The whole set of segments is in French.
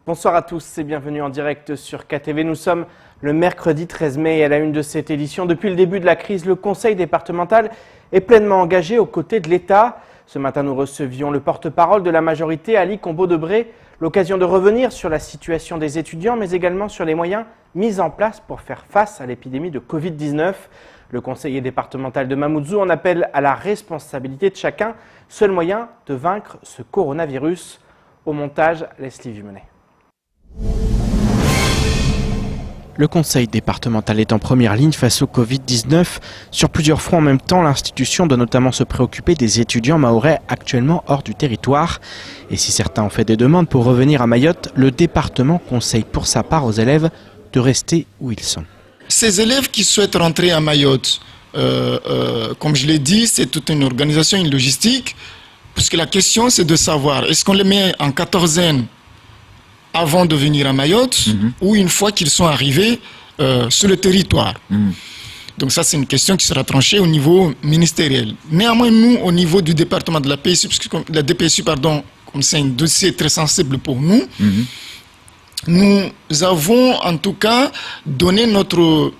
Bonsoir à tous et bienvenue en direct sur KTV. Nous sommes le mercredi 13 mai et à la une de cette édition. Depuis le début de la crise, le conseil départemental est pleinement engagé aux côtés de l'État. Ce matin, nous recevions le porte-parole de la majorité, Ali Combeau-Debré. L'occasion de revenir sur la situation des étudiants, mais également sur les moyens mis en place pour faire face à l'épidémie de Covid-19. Le conseiller départemental de Mamoudzou en appelle à la responsabilité de chacun. Seul moyen de vaincre ce coronavirus. Au montage, Leslie Vumenet. Le conseil départemental est en première ligne face au Covid-19. Sur plusieurs fronts en même temps, l'institution doit notamment se préoccuper des étudiants mahorais actuellement hors du territoire. Et si certains ont fait des demandes pour revenir à Mayotte, le département conseille pour sa part aux élèves de rester où ils sont. Ces élèves qui souhaitent rentrer à Mayotte, comme je l'ai dit, c'est toute une organisation, une logistique. Parce que la question, c'est de savoir, est-ce qu'on les met en quatorzaine avant de venir à Mayotte ou une fois qu'ils sont arrivés sur le territoire. Donc ça, c'est une question qui sera tranchée au niveau ministériel. Néanmoins, nous, au niveau du département de la PSU, parce que la DPSU, pardon, comme c'est un dossier très sensible pour nous, nous avons en tout cas donné notre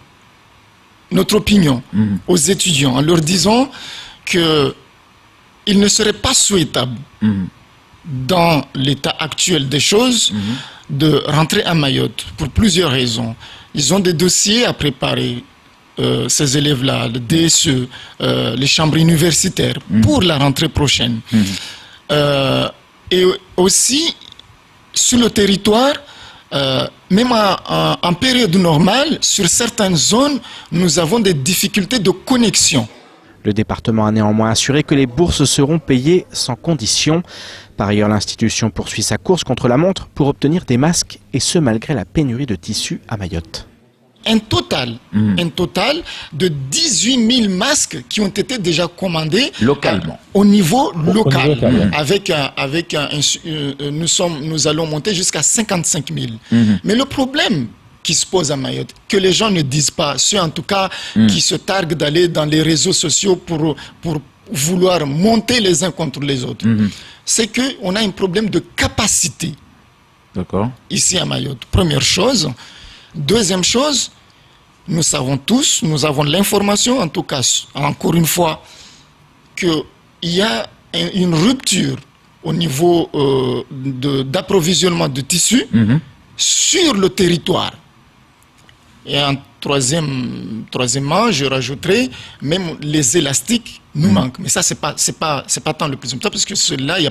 opinion aux étudiants en leur disant que il ne serait pas souhaitable dans l'état actuel des choses de rentrer à Mayotte pour plusieurs raisons. Ils ont des dossiers à préparer, ces élèves-là, le DSE, les chambres universitaires, pour la rentrée prochaine. Et aussi, sur le territoire, même en période normale, sur certaines zones, nous avons des difficultés de connexion. Le département a néanmoins assuré que les bourses seront payées sans condition. Par ailleurs, l'institution poursuit sa course contre la montre pour obtenir des masques, et ce malgré la pénurie de tissus à Mayotte. Un total de 18 000 masques qui ont été déjà commandés localement. Au niveau local. Nous allons monter jusqu'à 55 000. Mais le problème qui se pose à Mayotte, que les gens ne disent pas, ceux en tout cas qui se targuent d'aller dans les réseaux sociaux pour vouloir monter les uns contre les autres, c'est qu'on a un problème de capacité ici à Mayotte. Première chose. Deuxième chose, nous savons tous, nous avons l'information, en tout cas, encore une fois, qu'il y a une rupture au niveau d'approvisionnement de tissus sur le territoire. Et troisièmement, je rajouterai, même les élastiques nous manquent. Mais ça, c'est pas tant le plus important, parce que ceux-là, il n'y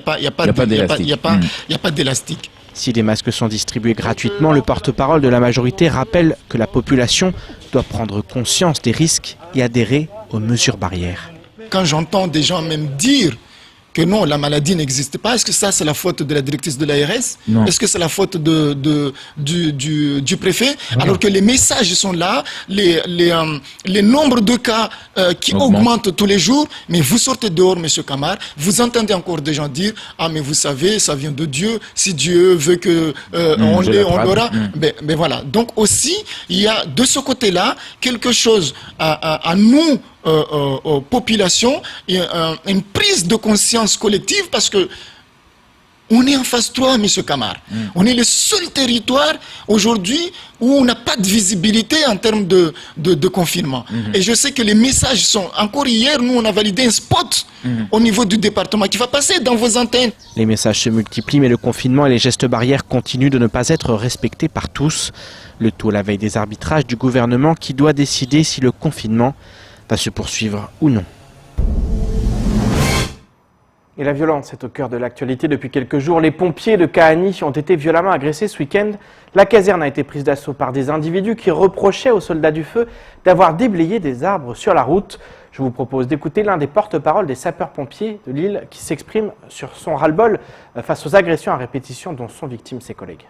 a pas d'élastique. Si les masques sont distribués gratuitement, le porte-parole de la majorité rappelle que la population doit prendre conscience des risques et adhérer aux mesures barrières. Quand j'entends des gens même dire que non, la maladie n'existe pas, est-ce que ça c'est la faute de la directrice de l'ARS? Est-ce que c'est la faute du préfet? Alors que les messages sont là, les nombres de cas qui augmentent tous les jours, mais vous sortez dehors, monsieur Camara, vous entendez encore des gens dire « Ah, mais vous savez, ça vient de Dieu, si Dieu veut que on l'aura. » Ben voilà. Donc aussi, il y a de ce côté-là quelque chose à nous, population, une prise de conscience collective, parce que on est en phase 3, M. Camara. On est le seul territoire aujourd'hui où on n'a pas de visibilité en termes de confinement. Et je sais que les messages sont... Encore hier, nous, on a validé un spot au niveau du département qui va passer dans vos antennes. Les messages se multiplient, mais le confinement et les gestes barrières continuent de ne pas être respectés par tous. Le tout à la veille des arbitrages du gouvernement qui doit décider si le confinement va se poursuivre ou non. Et la violence est au cœur de l'actualité depuis quelques jours. Les pompiers de Kahani ont été violemment agressés ce week-end. La caserne a été prise d'assaut par des individus qui reprochaient aux soldats du feu d'avoir déblayé des arbres sur la route. Je vous propose d'écouter l'un des porte-parole des sapeurs-pompiers de Lille qui s'exprime sur son ras-le-bol face aux agressions à répétition dont sont victimes ses collègues.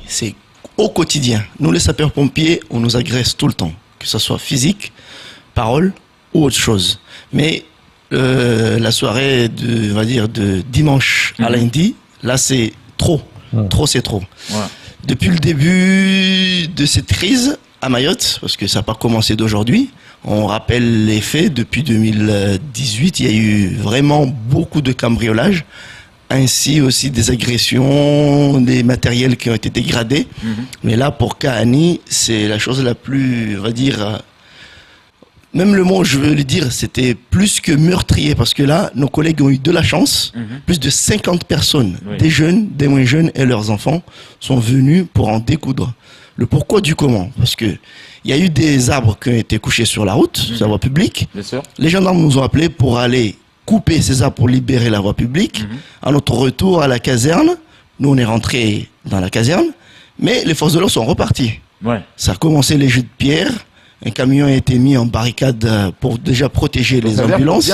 C'est au quotidien. Nous, les sapeurs-pompiers, on nous agresse tout le temps, que ce soit physique, parole ou autre chose. Mais la soirée de dimanche à lundi, là, c'est trop. Trop, c'est trop. Depuis le début de cette crise à Mayotte, parce que ça n'a pas commencé d'aujourd'hui, on rappelle les faits, depuis 2018, il y a eu vraiment beaucoup de cambriolages ainsi aussi des agressions, des matériels qui ont été dégradés. Mais là, pour Kahani, c'est la chose la plus, on va dire, même le mot, je veux le dire, c'était plus que meurtrier, parce que là, nos collègues ont eu de la chance. Plus de 50 personnes, des jeunes, des moins jeunes et leurs enfants, sont venus pour en découdre. Le pourquoi du comment, parce que il y a eu des arbres qui ont été couchés sur la route, sur la voie publique. Bien sûr. Les gendarmes nous ont appelés pour aller couper ces arbres pour libérer la voie publique. À notre retour à la caserne, nous on est rentrés dans la caserne, mais les forces de l'ordre sont reparties. Ça a commencé les jets de pierre. Un camion a été mis en barricade pour déjà protéger les ambulances.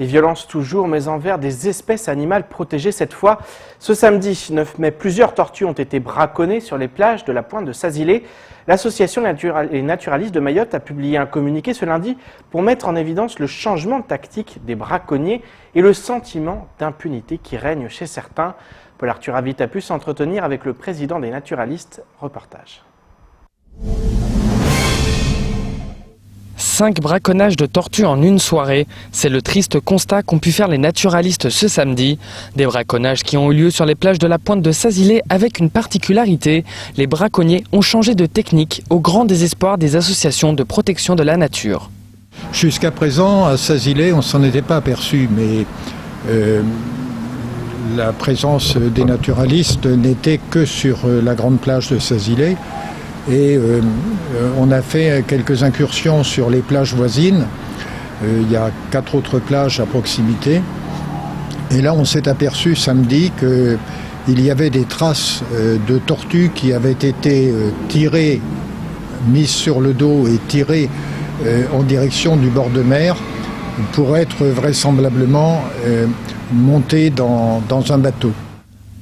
Et violence toujours, mais envers des espèces animales protégées cette fois. Ce samedi 9 mai, plusieurs tortues ont été braconnées sur les plages de la pointe de Sazilé. L'association Les Naturalistes de Mayotte a publié un communiqué ce lundi pour mettre en évidence le changement de tactique des braconniers et le sentiment d'impunité qui règne chez certains. Paul Arthur Avit a pu s'entretenir avec le président des naturalistes. Reportage. 5 braconnages de tortues en une soirée, c'est le triste constat qu'ont pu faire les naturalistes ce samedi. Des braconnages qui ont eu lieu sur les plages de la pointe de Sazilé avec une particularité. Les braconniers ont changé de technique au grand désespoir des associations de protection de la nature. Jusqu'à présent, à Sazilé, on ne s'en était pas aperçu, mais la présence des naturalistes n'était que sur la grande plage de Sazilé. Et on a fait quelques incursions sur les plages voisines. Il y a 4 autres plages à proximité. Et là, on s'est aperçu samedi qu'il y avait des traces de tortues qui avaient été tirées, mises sur le dos et tirées en direction du bord de mer pour être vraisemblablement montées dans un bateau.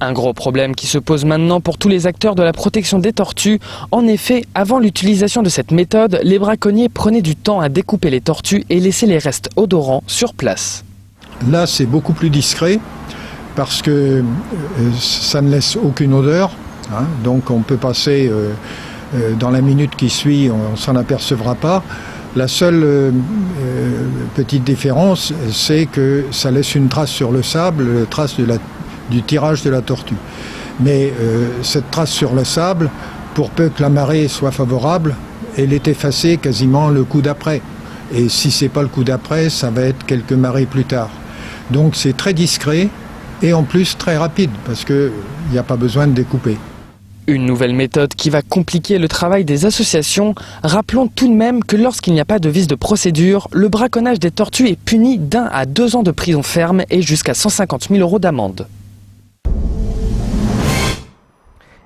Un gros problème qui se pose maintenant pour tous les acteurs de la protection des tortues. En effet, avant l'utilisation de cette méthode, les braconniers prenaient du temps à découper les tortues et laissaient les restes odorants sur place. Là, c'est beaucoup plus discret parce que ça ne laisse aucune odeur. Donc on peut passer dans la minute qui suit, on ne s'en apercevra pas. La seule petite différence, c'est que ça laisse une trace sur le sable, la trace du tirage de la tortue. Mais cette trace sur le sable, pour peu que la marée soit favorable, elle est effacée quasiment le coup d'après. Et si c'est pas le coup d'après, ça va être quelques marées plus tard. Donc c'est très discret et en plus très rapide parce qu'il n'y a pas besoin de découper. Une nouvelle méthode qui va compliquer le travail des associations. Rappelons tout de même que lorsqu'il n'y a pas de vice de procédure, le braconnage des tortues est puni d'1 à 2 ans de prison ferme et jusqu'à 150 000 € d'amende.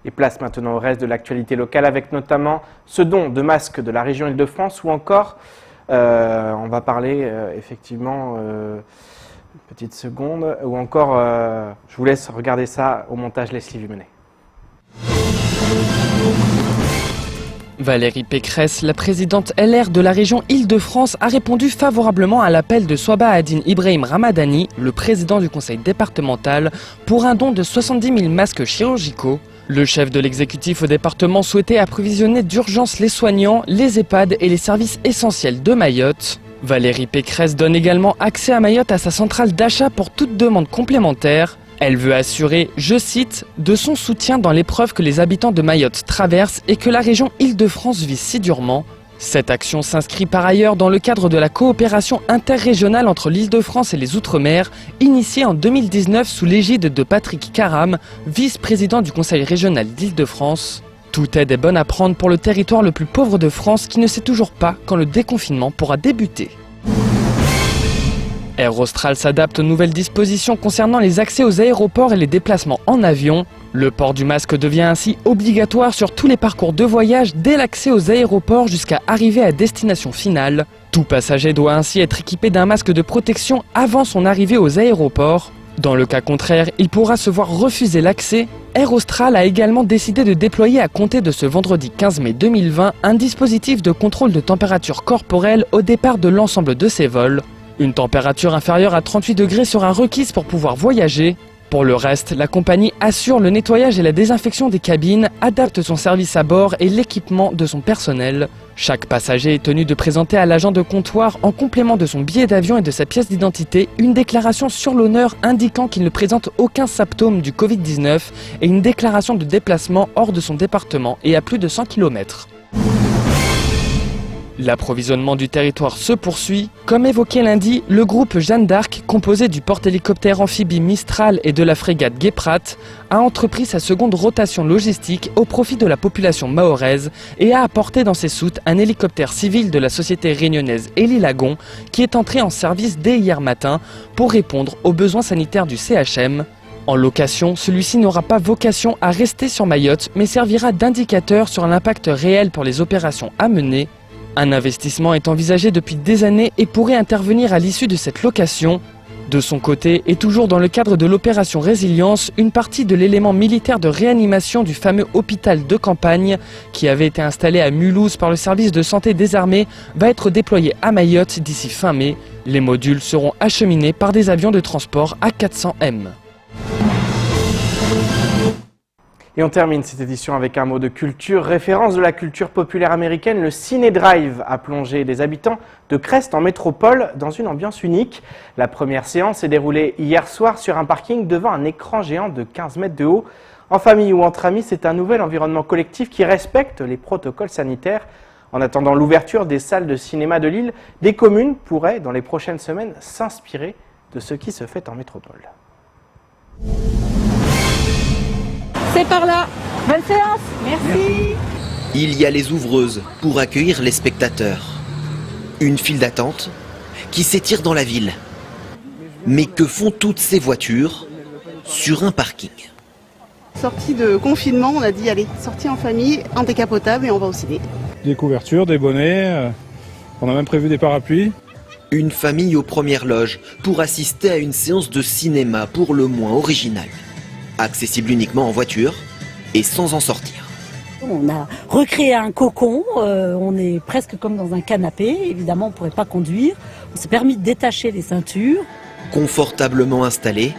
Et place maintenant au reste de l'actualité locale avec notamment ce don de masques de la région Île-de-France ou encore, on va parler effectivement, une petite seconde, ou encore, je vous laisse regarder ça au montage Leslie Vumenet. Valérie Pécresse, la présidente LR de la région Île-de-France, a répondu favorablement à l'appel de Swabahaddine Ibrahim Ramadani, le président du conseil départemental, pour un don de 70 000 masques chirurgicaux. Le chef de l'exécutif au département souhaitait approvisionner d'urgence les soignants, les EHPAD et les services essentiels de Mayotte. Valérie Pécresse donne également accès à Mayotte à sa centrale d'achat pour toute demande complémentaire. Elle veut assurer, je cite, de son soutien dans l'épreuve que les habitants de Mayotte traversent et que la région Île-de-France vit si durement. Cette action s'inscrit par ailleurs dans le cadre de la coopération interrégionale entre l'Île-de-France et les Outre-mer, initiée en 2019 sous l'égide de Patrick Karam, vice-président du Conseil régional d'Île-de-France. Toute aide est bonne à prendre pour le territoire le plus pauvre de France qui ne sait toujours pas quand le déconfinement pourra débuter. Air Austral s'adapte aux nouvelles dispositions concernant les accès aux aéroports et les déplacements en avion. Le port du masque devient ainsi obligatoire sur tous les parcours de voyage dès l'accès aux aéroports jusqu'à arriver à destination finale. Tout passager doit ainsi être équipé d'un masque de protection avant son arrivée aux aéroports. Dans le cas contraire, il pourra se voir refuser l'accès. Air Austral a également décidé de déployer à compter de ce vendredi 15 mai 2020 un dispositif de contrôle de température corporelle au départ de l'ensemble de ses vols. Une température inférieure à 38 degrés sera requise pour pouvoir voyager. Pour le reste, la compagnie assure le nettoyage et la désinfection des cabines, adapte son service à bord et l'équipement de son personnel. Chaque passager est tenu de présenter à l'agent de comptoir, en complément de son billet d'avion et de sa pièce d'identité, une déclaration sur l'honneur indiquant qu'il ne présente aucun symptôme du Covid-19 et une déclaration de déplacement hors de son département et à plus de 100 km. L'approvisionnement du territoire se poursuit. Comme évoqué lundi, le groupe Jeanne d'Arc, composé du porte-hélicoptère amphibie Mistral et de la frégate Guéprat, a entrepris sa seconde rotation logistique au profit de la population mahoraise et a apporté dans ses soutes un hélicoptère civil de la société réunionnaise Élie Lagon qui est entré en service dès hier matin pour répondre aux besoins sanitaires du CHM. En location, celui-ci n'aura pas vocation à rester sur Mayotte mais servira d'indicateur sur l'impact réel pour les opérations à mener. Un investissement est envisagé depuis des années et pourrait intervenir à l'issue de cette location. De son côté, et toujours dans le cadre de l'opération Résilience, une partie de l'élément militaire de réanimation du fameux hôpital de campagne, qui avait été installé à Mulhouse par le service de santé des armées, va être déployé à Mayotte d'ici fin mai. Les modules seront acheminés par des avions de transport A400M. Et on termine cette édition avec un mot de culture. Référence de la culture populaire américaine, le Ciné Drive a plongé les habitants de Crest en métropole dans une ambiance unique. La première séance s'est déroulée hier soir sur un parking devant un écran géant de 15 mètres de haut. En famille ou entre amis, c'est un nouvel environnement collectif qui respecte les protocoles sanitaires. En attendant l'ouverture des salles de cinéma de l'île, des communes pourraient, dans les prochaines semaines, s'inspirer de ce qui se fait en métropole. C'est par là. Bonne séance. Merci. Il y a les ouvreuses pour accueillir les spectateurs. Une file d'attente qui s'étire dans la ville. Mais que font toutes ces voitures sur un parking? Sortie de confinement, on a dit allez, sortie en famille, en décapotable et on va au ciné. Des couvertures, des bonnets, on a même prévu des parapluies. Une famille aux premières loges pour assister à une séance de cinéma pour le moins originale. Accessible uniquement en voiture et sans en sortir. On a recréé un cocon, on est presque comme dans un canapé, évidemment on ne pourrait pas conduire. On s'est permis de détacher les ceintures. Confortablement installés,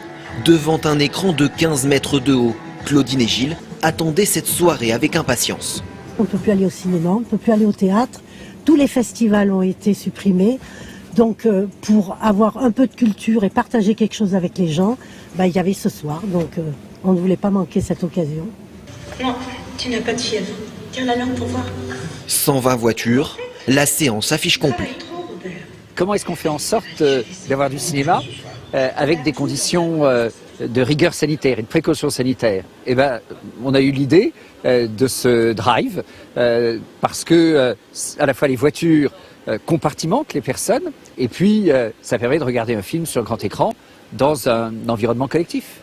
devant un écran de 15 mètres de haut, Claudine et Gilles attendaient cette soirée avec impatience. On ne peut plus aller au cinéma, on ne peut plus aller au théâtre, tous les festivals ont été supprimés. Donc pour avoir un peu de culture et partager quelque chose avec les gens, il y avait ce soir, donc on ne voulait pas manquer cette occasion. Non, tu n'as pas de fièvre. Tiens la langue pour voir. 120 voitures, la séance affiche complet. Comment est-ce qu'on fait en sorte d'avoir du cinéma avec des conditions de rigueur sanitaire et de précaution sanitaire? Eh ben, on a eu l'idée de ce drive parce que à la fois les voitures compartimentent les personnes et puis ça permet de regarder un film sur grand écran dans un environnement collectif.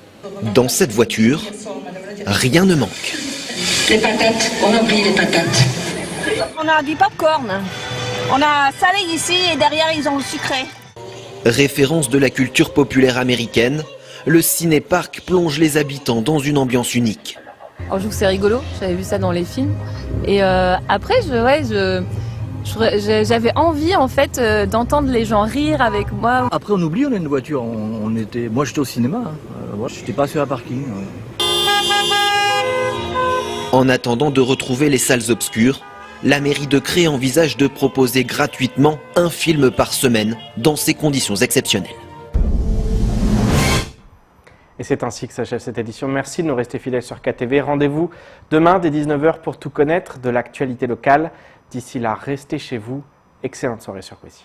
Dans cette voiture, rien ne manque. Les patates, on a oublié les patates. On a du popcorn. On a salé ici et derrière ils ont le sucré. Référence de la culture populaire américaine, le ciné-parc plonge les habitants dans une ambiance unique. Alors, je trouve que c'est rigolo, j'avais vu ça dans les films. Et après, j'avais envie en fait d'entendre les gens rire avec moi. Après on oublie, on a une voiture, moi j'étais au cinéma, moi j'étais pas sur un parking. En attendant de retrouver les salles obscures, la mairie de Cré envisage de proposer gratuitement un film par semaine dans ces conditions exceptionnelles. Et c'est ainsi que s'achève cette édition. Merci de nous rester fidèles sur KTV. Rendez-vous demain dès 19h pour tout connaître de l'actualité locale. D'ici là, restez chez vous. Excellente soirée sur Cozy.